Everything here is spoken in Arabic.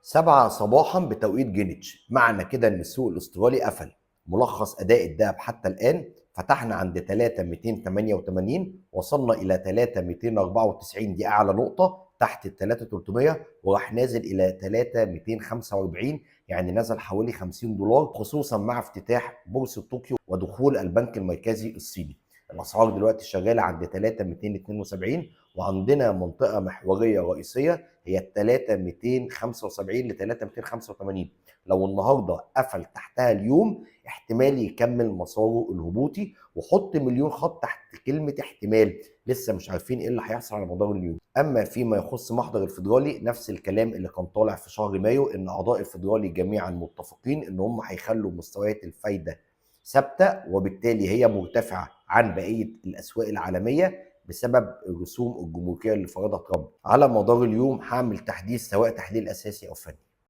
7 صباحا بتوقيت جرينتش، معنى كده ان السوق الاسترالي قفل. ملخص اداء الذهب حتى الان: فتحنا عند 3288، وصلنا الى 3294، دي اعلى نقطه تحت ال 3300، وراح نازل الى 3245، يعني نزل حوالي $50، خصوصا مع افتتاح بورصه طوكيو ودخول البنك المركزي الصيني. الاسعار دلوقتي شغاله عند 3272، وعندنا منطقه محوريه رئيسيه هي ال 3275 ل 3285. لو النهارده قفل تحتها اليوم، احتمال يكمل مساره الهبوطي، وحط مليون خط تحت كلمه احتمال، لسه مش عارفين ايه اللي هيحصل على مدار اليوم. اما فيما يخص محضر الفيدرالي، نفس الكلام اللي كان طالع في شهر مايو، ان اعضاء الفيدرالي جميعا متفقين ان هم هيخلوا مستويات الفايده ثابته، وبالتالي هي مرتفعه عن بقيه الاسواق العالميه بسبب الرسوم الجمركيه اللي فرضها ترامب. على مدار اليوم هعمل تحديث سواء تحليل اساسي او فني.